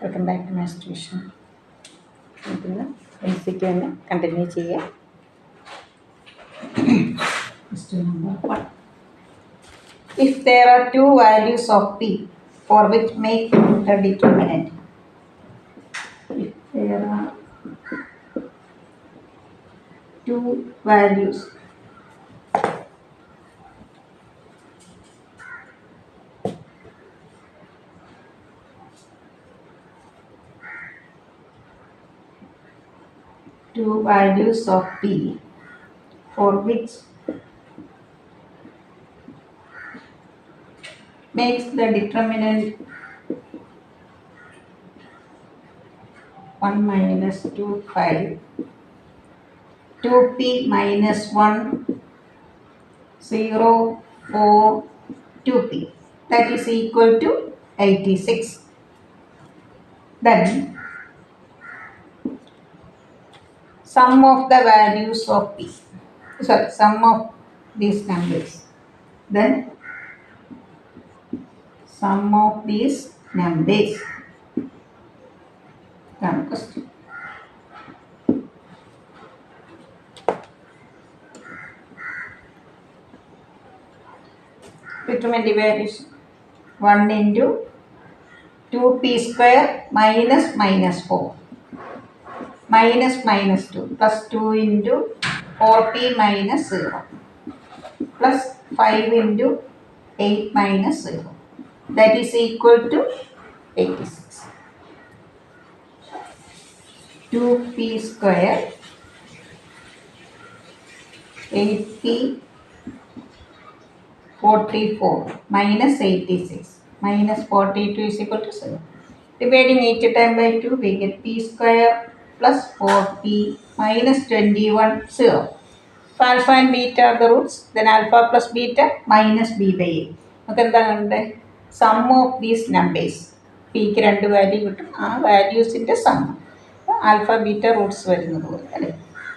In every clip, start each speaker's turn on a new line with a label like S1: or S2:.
S1: Welcome back to maths tuition. നമുക്കിന്ന് basic തന്നെ continue ചെയ്യാം. Question number 1. If there are two values of p for which make the determinant. If there are two values of p for which makes the determinant 1 minus 2 5 2p minus 1 0 4 2p, that is equal to 86. Then sum of the values of p, sum of these numbers, then sum of these numbers. Question. Determine the values. 1 into 2p square minus 4 minus 2 plus 2 into 4p minus 0 plus 5 into 8 minus 0, that is equal to 86. 2p square 8p 44 minus 86 minus 42 is equal to 0. Dividing each time by 2, we get p square plus 4p minus 21 0. If alpha and beta are the roots, then alpha plus beta minus b by a. നമുക്ക് എന്താണ് sum of these numbers. Pick 2 value കിട്ടും, ആ വാല്യൂസിൻ്റെ sum alpha beta roots വരുന്നത് പോലെ അല്ലേ.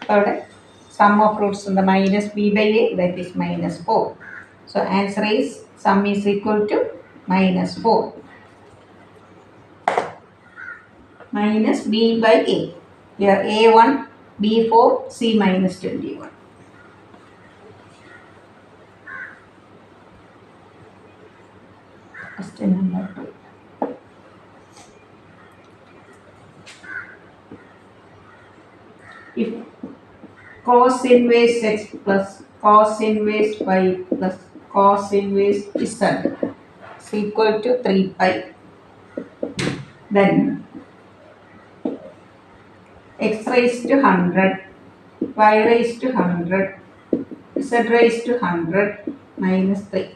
S1: അപ്പോൾ അവിടെ സം ഓഫ് റൂട്ട്സ് ഉണ്ട് minus b by a, that is minus 4. So answer is sum is equal to minus 4 minus b by a. Here a1, b4, c minus 21. Question number 2. If cos inverse x plus cos inverse y plus cos inverse z is equal to 3 pi, then x raised to 100, y raised to 100, z raised to 100 minus 3.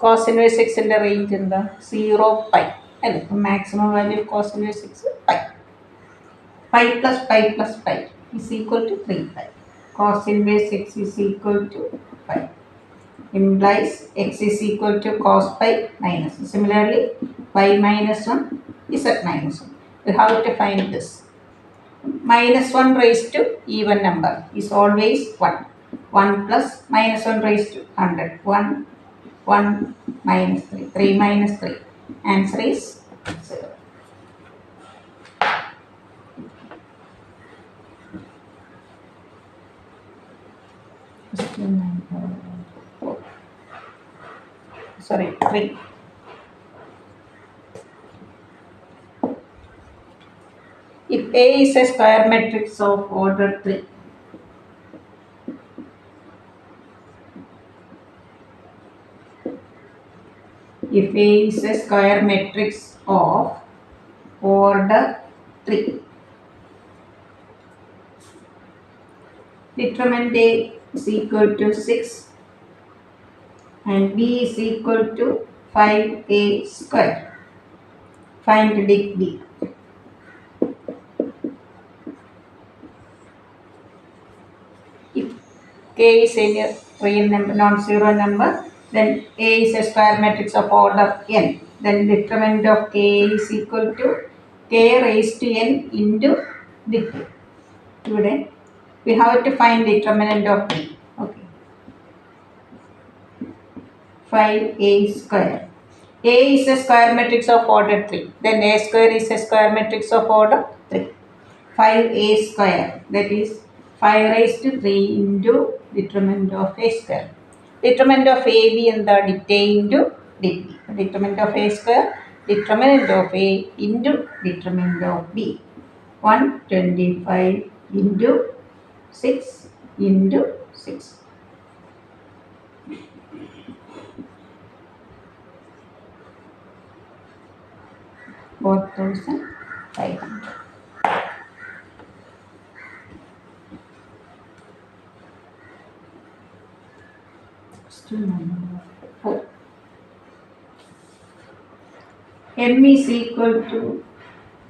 S1: Cos inverse x in the range in the 0 pi. And maximum value of cos inverse x is pi. Pi plus pi plus pi is equal to 3 pi. Cos inverse x is equal to pi. Implies x is equal to cos pi minus 1. Similarly, y minus 1, z minus 1. We have to find this. Minus 1 raised to even number is always 1. 1 plus minus 1 raised to 100. 1 minus 3. 3 minus 3. Answer is 0. Sorry, 3. If A is a square matrix of order 3, if A is a square matrix of order 3, determinant A is equal to 6 and B is equal to 5A square. Find dig B. If K is a real number, non-zero number, then A is a square matrix of order n. Then determinant of K is equal to K raised to n into the 2. Today we have to find determinant of B. Okay. 5A square. A is a square matrix of order 3. Then A square is a square matrix of order 3. 5A square, that is 5 raised to 3 into determinant of A square. Determinant of AB and the deta into dB. Determinant of A square, determinant of A into determinant of B. 125 into 6 into 6. 4,500. Still number 4. M is equal to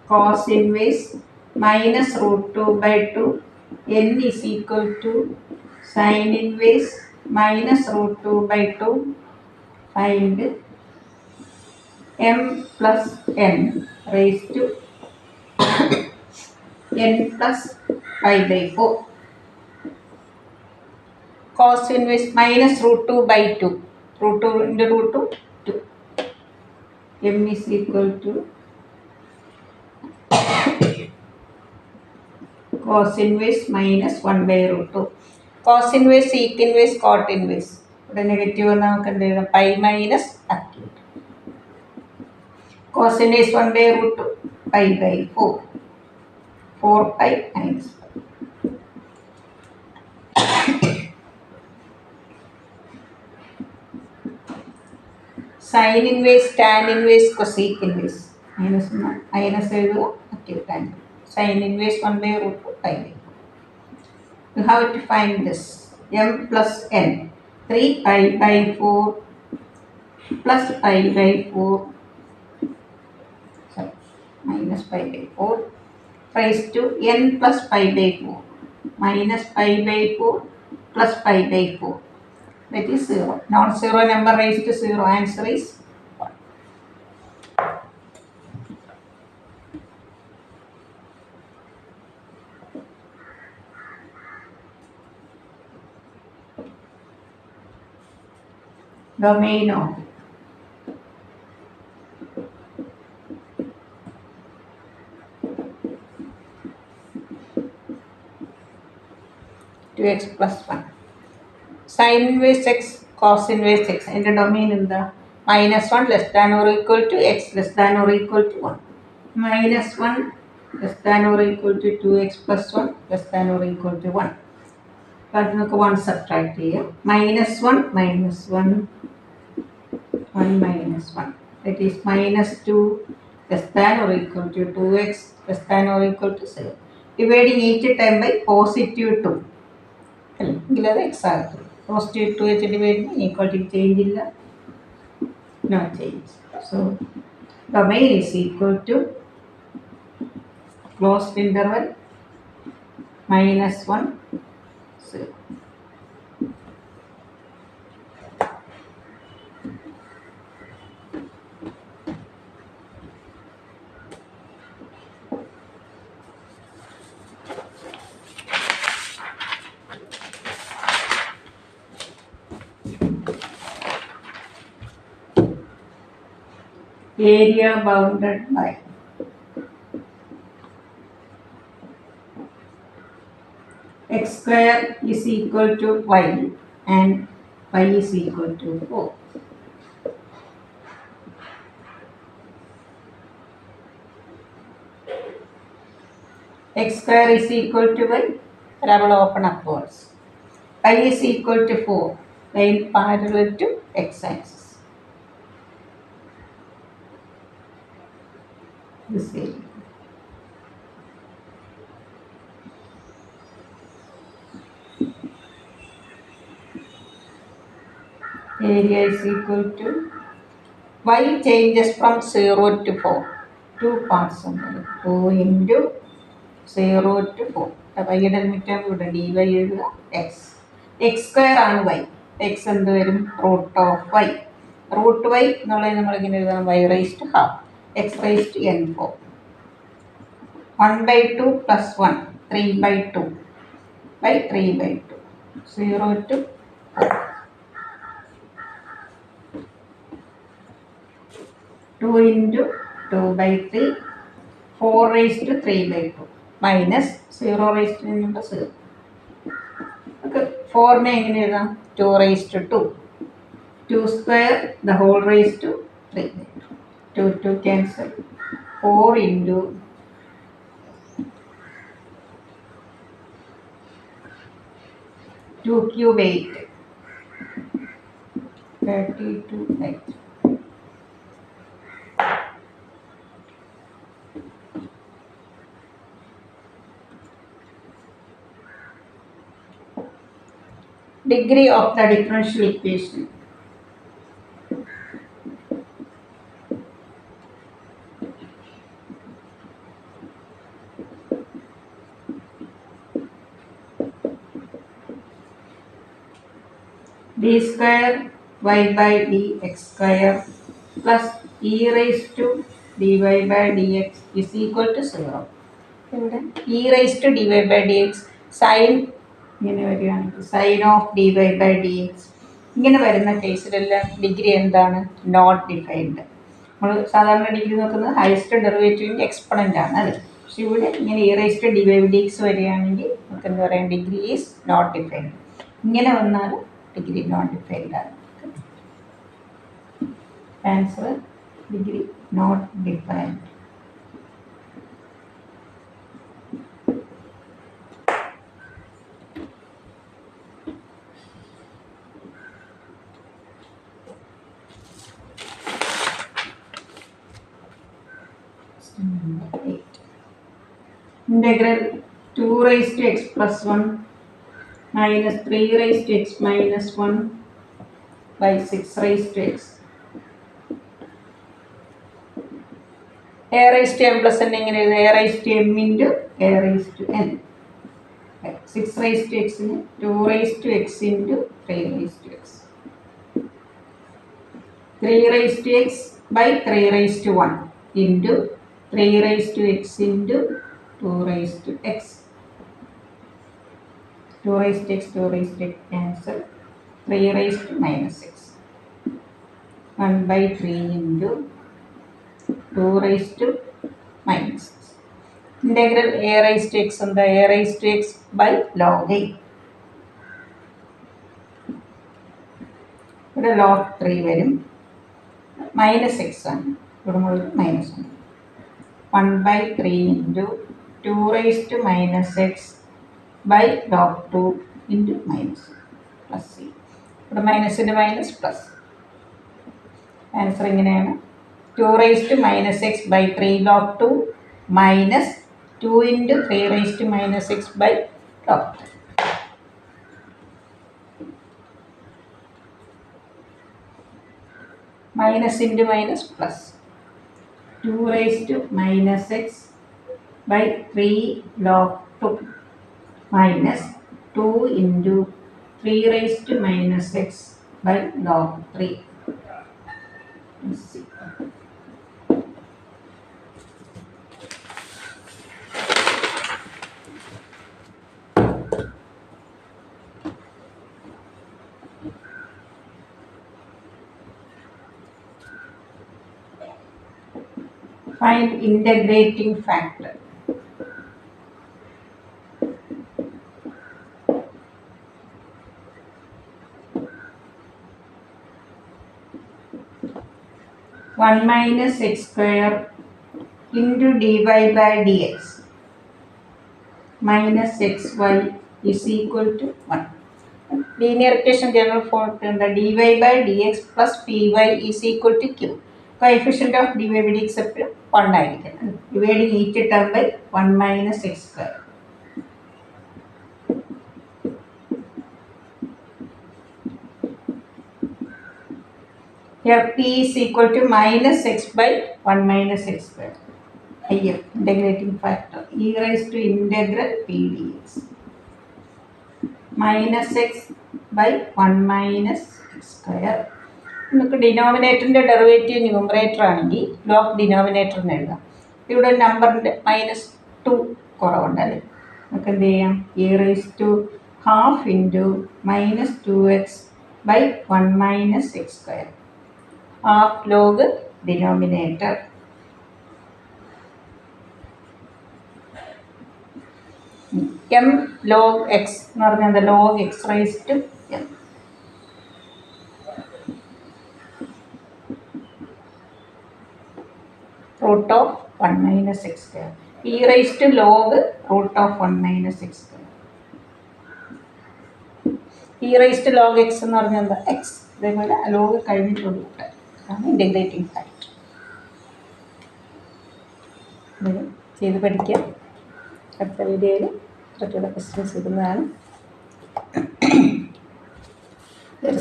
S1: cos inverse minus root 2 by 2. N is equal to sin inverse minus root 2 by 2. Find m plus n raised to n plus pi by 4. Cos inverse minus root 2 by 2. Root 2 into root 2, 2. M is equal to cos inverse minus 1 by root 2. Cos inverse, sec inverse, cot inverse. ഇവിടെ negative വന്നാൽ നമുക്ക് എന്ത് എഴുതാം? Pi minus acute. Cos inverse 1 by root 2, pi by 4. 4 pi minus 5. Sin inverse, tan inverse, cosec inverse. Minus എഴുതുക, acute angle. Sin inverse 1 by root 2 pi by 4. You have to find this. M plus n. 3 pi by 4 plus pi by 4. Sorry, minus pi by 4 raised to n plus pi by 4. Minus pi by 4 plus pi by 4. That is 0. Non-zero number raised to 0. Answer is 1. Domain of two x plus 1. Sin inverse x, cos inverse x. And the domain in the minus 1 less than or equal to x less than or equal to 1. Minus 1 less than or equal to 2x plus 1 less than or equal to 1. But we 1 subtract here. Minus 1 minus 1. 1 minus 1. That is minus 2 less than or equal to 2x less than or equal to 0. Dividing each term by positive 2. X ആകും. Positive 2 വെച്ച് divide ചെയ്യുമ്പോൾ equality change ഇല്ല. No change. So domain is equal to closed interval minus 1 0. Area bounded by x square is equal to y and y is equal to 4. X square is equal to y, parabola open upwards. Y is equal to 4, line parallel to x axis. This area. Area is equal to y changes from 0 to 4. 2 parts only. 2 into 0 to 4. Y യുടെ limit ഇവിടെ dy എഴുതുക x. x square ആണ് y. x എന്ത് വരും? Root of y. Root y എന്നുള്ളത് നമ്മളിങ്ങനെ എഴുതണം y raise to half. x raised to n4. 1 by 2 plus 1, 3 by 2 by 3 by 2. 0 to 4. 2 into 2 by 3, 4 raised to 3 by 2 minus 0 raised to 0. Okay, 4 നെ എങ്ങനെ എഴുതാം? 2 raised to 2. 2 square the whole raised to 3 by 2. 2 cancel. 4 into 2 cube 8. 32 8. Degree of the differential equation. D square y by dx square plus e raised to dy by dx is equal to 0. E raised to dy by dx sin ഇങ്ങനെ വരികയാണെങ്കിൽ sine of d y by d x ഇങ്ങനെ വരുന്ന കേസിലെല്ലാം degree എന്താണ്? Not defined. നമ്മൾ സാധാരണ degree നോക്കുന്നത് highest ഡെറിവേറ്റീവിൻ്റെ exponent ആണ് അല്ലേ. പക്ഷെ ഇവിടെ ഇങ്ങനെ e raised d y d x വരികയാണെങ്കിൽ നമുക്ക് എന്താ പറയുക? Degree is not defined. ഇങ്ങനെ വന്നാൽ ഡിഗ്രി നോട്ട് ഡിഫൈൻഡ് ആണ്. Answer degree not defined. Integral 2 raised to x plus 1 minus 3 raised to x minus 1 by 6 raised to x. A raised to m plus n എങ്ങനെ എഴുതാം? A raised to m into A raised to n. 6 raised to x ന് 2 raised to x into 3 raised to x. 3 raised to x by 3 raised to 1 into 3 raised to x into 2 raised to x. 2 raised to x, 2 raised to x cancel. 3 raised to minus 6. 1 by 3 into 2 raised to minus 6. Integral a raised to x and the a raised to x by log a. ഇവിടെ log 3 വരും. Minus 6 ആണ്. ഇവിടെ മുകളിൽ minus 1. 1 by 3 into 2 raised to minus x by log 2 into minus plus c. ഇവിടെ മൈനസിൻ്റെ minus plus. Answer ഇങ്ങനെയാണ്. 2 raised to minus x by 3 log 2 minus 2 into 3 raised to minus x by log 3. Minus into minus plus. 2 raised to minus x by 3 log 2 minus 2 into 3 raised to minus x by log 3. Let's see. Find integrating factor. One minus x square into dy by dx minus xy is equal to 1. Linear equation general form dy by dx plus py is equal to q. Coefficient of dy by dx എപ്പോഴും 1 ആയിരിക്കും. Dividing each term by 1 minus x square. Here p is equal to minus x by 1 minus x square. IF integrating factor e raised to integral p dx minus x by 1 minus x square. നമുക്ക് ഡിനോമിനേറ്ററിൻ്റെ derivative numerator ആണെങ്കിൽ log ഡിനോമിനേറ്ററിന് എഴുതാം. ഇവിടെ നമ്പറിൻ്റെ -2 കുറവുണ്ടല്ലേ. നമുക്ക് എന്ത് ചെയ്യാം? e raised to half into minus 2x by 1 minus x square. Half log denominator m log x എന്ന് പറഞ്ഞാൽ എന്താ log x raised to m root of 1 minus x square e raised to log root of 1 minus x square e raised to log x എന്ന് പറഞ്ഞാൽ എന്താ x അതേപോലെ log കഴിഞ്ഞിട്ടുണ്ട് അതാണ് integrating factor ചെയ്ത് പഠിക്കുക അടുത്ത വീഡിയോയിൽ കുറച്ചുകൂടെ ക്വസ്റ്റ്യൻസ് ഇടുന്നതാണ്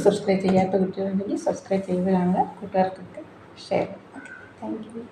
S1: സബ്സ്ക്രൈബ് ചെയ്യാത്ത കുട്ടികളുണ്ടെങ്കിൽ സബ്സ്ക്രൈബ് ചെയ്ത് കാണുക കൂട്ടുകാർക്കൊക്കെ ഷെയർ ചെയ്യുക താങ്ക് യു